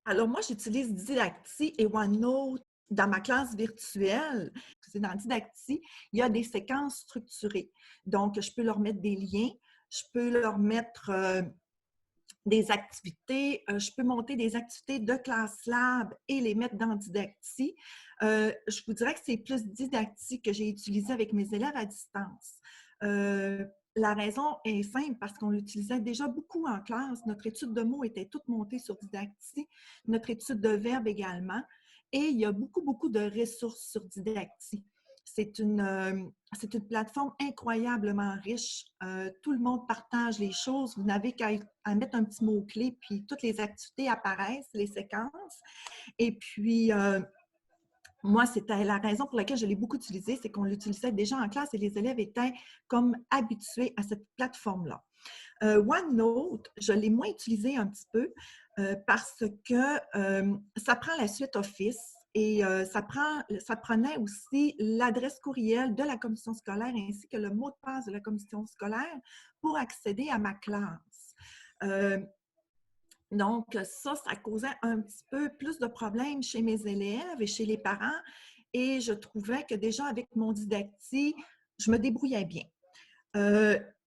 Alors moi, j'utilise Didacti et OneNote dans ma classe virtuelle. C'est dans Didacti, il y a des séquences structurées. Donc, je peux leur mettre des liens, je peux leur mettre des activités, je peux monter des activités de ClassLab et les mettre dans Didacti. Je vous dirais que c'est plus Didacti que j'ai utilisé avec mes élèves à distance. La raison est simple parce qu'on l'utilisait déjà beaucoup en classe. Notre étude de mots était toute montée sur Didacti, notre étude de verbes également. Et il y a beaucoup, beaucoup de ressources sur Didacti. C'est une plateforme incroyablement riche. Tout le monde partage les choses. Vous n'avez qu'à mettre un petit mot-clé, puis toutes les activités apparaissent, les séquences. Et puis, moi, c'était la raison pour laquelle je l'ai beaucoup utilisé, c'est qu'on l'utilisait déjà en classe et les élèves étaient comme habitués à cette plateforme-là. OneNote, je l'ai moins utilisé un petit peu parce que ça prend la suite Office et ça prenait aussi l'adresse courriel de la commission scolaire ainsi que le mot de passe de la commission scolaire pour accéder à ma classe. Donc, ça causait un petit peu plus de problèmes chez mes élèves et chez les parents. Et je trouvais que déjà avec mon didactique, je me débrouillais bien.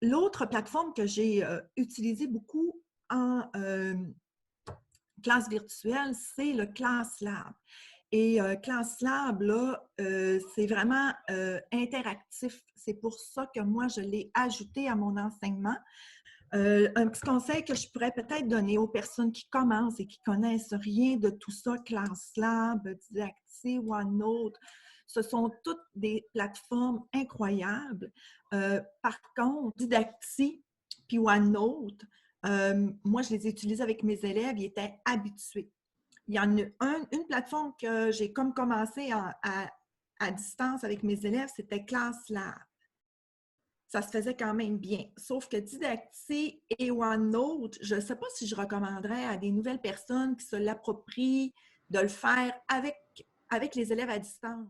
L'autre plateforme que j'ai utilisée beaucoup en classe virtuelle, c'est le ClassLab. Et ClassLab, là, c'est vraiment interactif. C'est pour ça que moi, je l'ai ajouté à mon enseignement. Un petit conseil que je pourrais peut-être donner aux personnes qui commencent et qui connaissent rien de tout ça, ClassLab, Didacti, OneNote, ce sont toutes des plateformes incroyables. Par contre, Didacti puis OneNote, moi, je les ai utilisés avec mes élèves, ils étaient habitués. Il y en a une plateforme que j'ai comme commencé à distance avec mes élèves, c'était ClassLab. Ça se faisait quand même bien. Sauf que Didacti et OneNote, je ne sais pas si je recommanderais à des nouvelles personnes qui se l'approprient de le faire avec les élèves à distance.